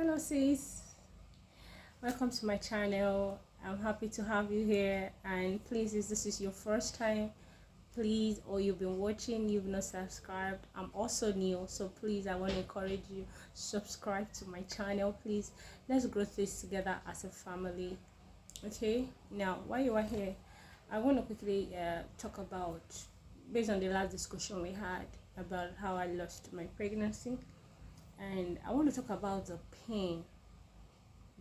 Hello sis, welcome to my channel. I'm happy to have you here, and please, if this is your first time, please, or you've been watching, you've not subscribed, I'm also new, so please, I want to encourage you, subscribe to my channel. Please, let's grow this together as a family. Okay, now while you are here, I want to quickly talk about, based on the last discussion we had about how I lost my pregnancy, and I want to talk about the pain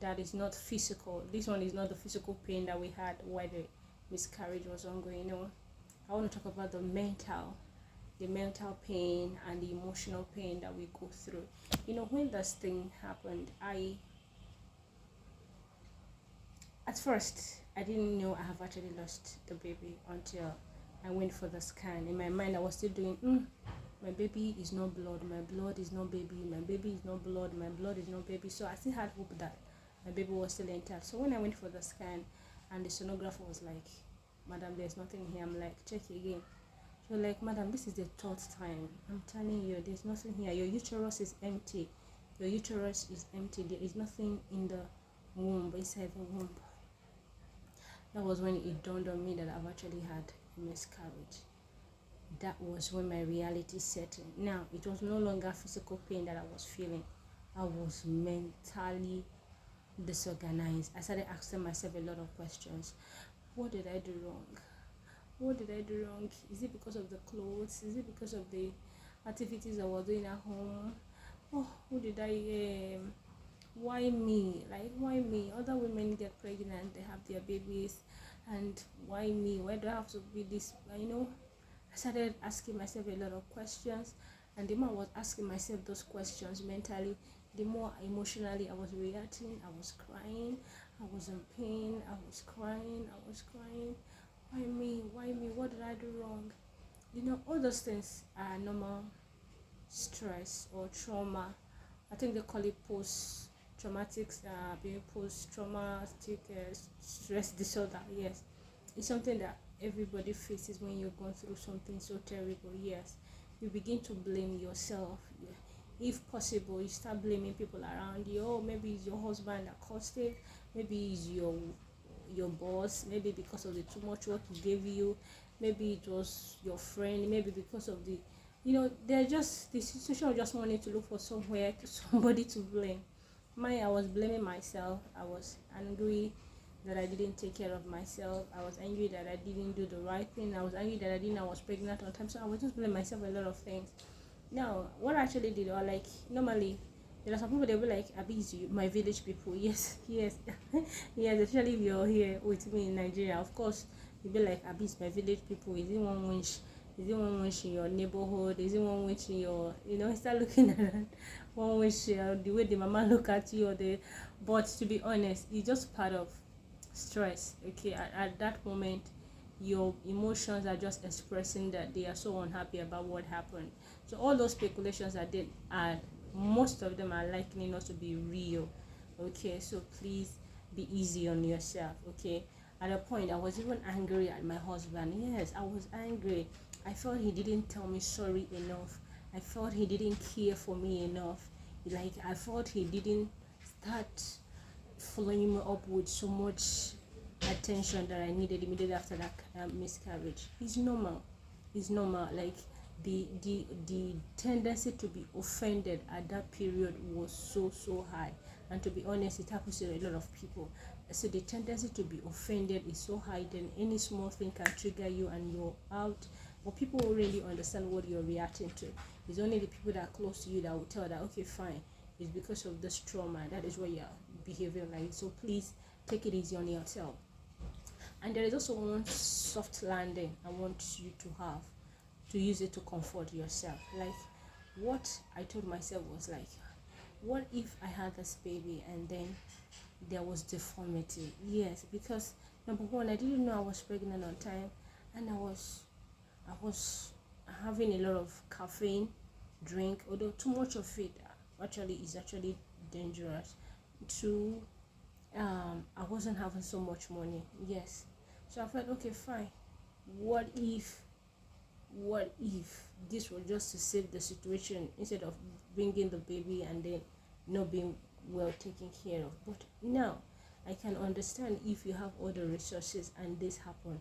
that is not physical. This one is not the physical pain that we had while the miscarriage was ongoing. No, I want to talk about the mental pain and the emotional pain that we go through. When this thing happened, at first I didn't know I have actually lost the baby until I went for the scan. In my mind, I was still doing, my baby is not blood, my blood is not baby, my baby is not blood, my blood is not baby. So I still had hope that my baby was still intact. So when I went for the scan and the sonographer was like, madam, there's nothing here, I'm like, check again. She was like, madam, this is the third time, I'm telling you, there's nothing here, your uterus is empty, there is nothing in the womb, inside the womb. That was when it dawned on me that I've actually had a miscarriage. That was when my reality set in. Now, it was no longer physical pain that I was feeling. I was mentally disorganized. I started asking myself a lot of questions. What did I do wrong? What did I do wrong? Is it because of the clothes? Is it because of the activities I was doing at home? Oh, who did I why me? Like, why me? Other women get pregnant, they have their babies, and why me? Why do I have to be this? I started asking myself a lot of questions, and the more I was asking myself those questions mentally, the more emotionally I was reacting. I was crying, I was in pain, I was crying. Why me? Why me? What did I do wrong? All those things are normal stress or trauma. I think they call it post-traumatic stress disorder. Yes, it's something that everybody faces when you're going through something so terrible. Yes, you begin to blame yourself. If possible, you start blaming people around you. Oh, maybe it's your husband that caused it, maybe it's your boss, maybe because of the too much work he gave you, maybe it was your friend, maybe because of they're just, the situation of just wanting to look for somebody to blame. I was blaming myself. I was angry that I didn't take care of myself. I was angry that I didn't do the right thing. I was angry that I was pregnant on time. So I was just blaming myself a lot of things. Now, what I actually did, or like, normally, there are some people, they'll be like, Abi, is you, my village people. Yes, yes. Yes, especially if you're here with me in Nigeria. Of course, you'll be like, Abi, is my village people. Is it one winch? Is it one winch in your neighborhood? Is it one winch in your, start looking at one winch, the way the mama look at you, but to be honest, it's just part of stress. Okay, at that moment, your emotions are just expressing that they are so unhappy about what happened. So all those speculations that they add, most of them are likely not to be real. Okay, so please be easy on yourself. Okay, at a point I was even angry at my husband. Yes, I was angry. I felt he didn't tell me sorry enough. I felt he didn't care for me enough. Like, I thought he didn't start following me up with so much attention that I needed immediately after that miscarriage. It's normal. It's normal. Like, the tendency to be offended at that period was so high, and to be honest, it happens to a lot of people. So the tendency to be offended is so high, then any small thing can trigger you and you're out. But people won't really understand what you're reacting to. It's only the people that are close to you that will tell that, okay, fine, it's because of this trauma, that is why you're behaving like it. So please take it easy on yourself. And there is also one soft landing I want you to have, to use it to comfort yourself. Like, what I told myself was like, what if I had this baby and then there was deformity? Yes, because number one, I didn't know I was pregnant on time, and I was having a lot of caffeine drink, although too much of it is actually dangerous. Two, I wasn't having so much money. Yes, so I felt, okay, fine, what if this was just to save the situation, instead of bringing the baby and then not being well taken care of. But now I can understand if you have all the resources and this happened,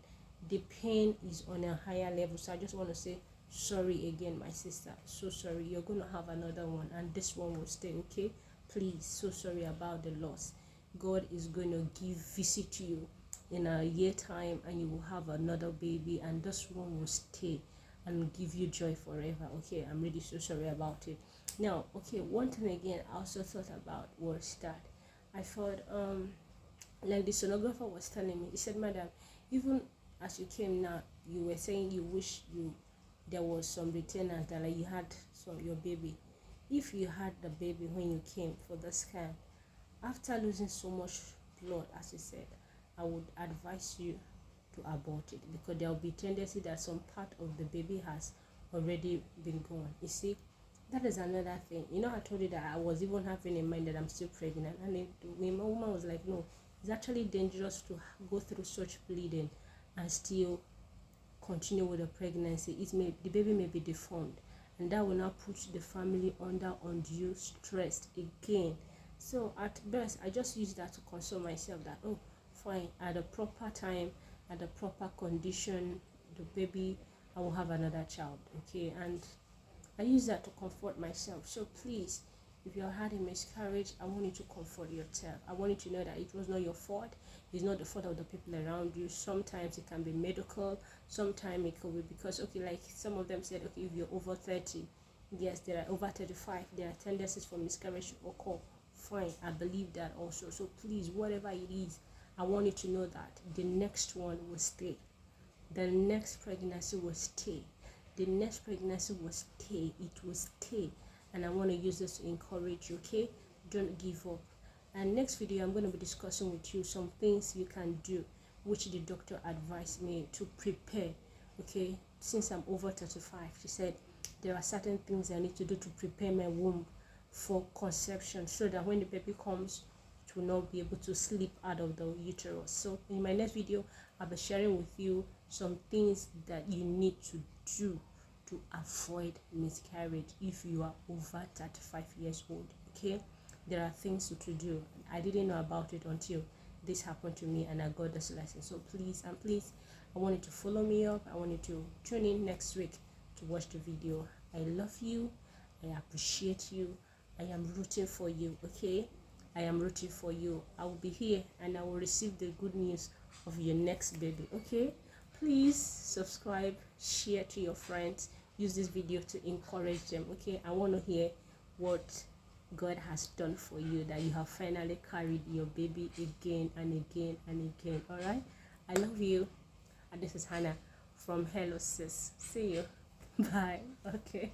the pain is on a higher level. So I just want to say sorry again, my sister. So sorry. You're going to have another one, and this one will stay, okay? Please, so sorry about the loss. God is going to visit you in a year time, and you will have another baby, and this one will stay and give you joy forever. Okay, I'm really so sorry about it. Now, okay, one thing again I also thought about was that I thought like the sonographer was telling me, he said, madam, even as you came now, you were saying you wish there was some retainer that like you had your baby. If you had the baby when you came for the scan, after losing so much blood, as you said, I would advise you to abort it, because there will be tendency that some part of the baby has already been gone. You see, that is another thing. I told you that I was even having in mind that I'm still pregnant, and my woman was like, no, it's actually dangerous to go through such bleeding and still continue with the pregnancy. The baby may be deformed, and that will now put the family under undue stress again. So at best, I just use that to console myself that, oh, fine, at the proper time, at the proper condition, the baby, I will have another child, okay? And I use that to comfort myself. So please, if you had a miscarriage, I want you to comfort yourself. I want you to know that it was not your fault. It's not the fault of the people around you. Sometimes it can be medical. Sometimes it could be because, okay, like some of them said, okay, if you're over 30, yes, there are over 35, there are tendencies for miscarriage to occur. Fine, I believe that also. So please, whatever it is, I want you to know that the next one will stay. The next pregnancy will stay. The next pregnancy will stay. It will stay. And I want to use this to encourage you, okay? Don't give up. And next video, I'm going to be discussing with you some things you can do, which the doctor advised me to prepare, okay? Since I'm over 35, she said there are certain things I need to do to prepare my womb for conception, so that when the baby comes, it will not be able to slip out of the uterus. So in my next video, I'll be sharing with you some things that you need to do to avoid miscarriage if you are over 35 years old, okay? There are things to do. I didn't know about it until this happened to me and I got this lesson. So please, I want you to follow me up. I want you to tune in next week to watch the video. I love you. I appreciate you. I am rooting for you, okay? I am rooting for you. I will be here and I will receive the good news of your next baby, okay? Please subscribe, share to your friends, use this video to encourage them, okay? I want to hear what God has done for you, that you have finally carried your baby again and again and again. All right, I love you, and this is Hannah from Hello Sis. See you. Bye. Okay.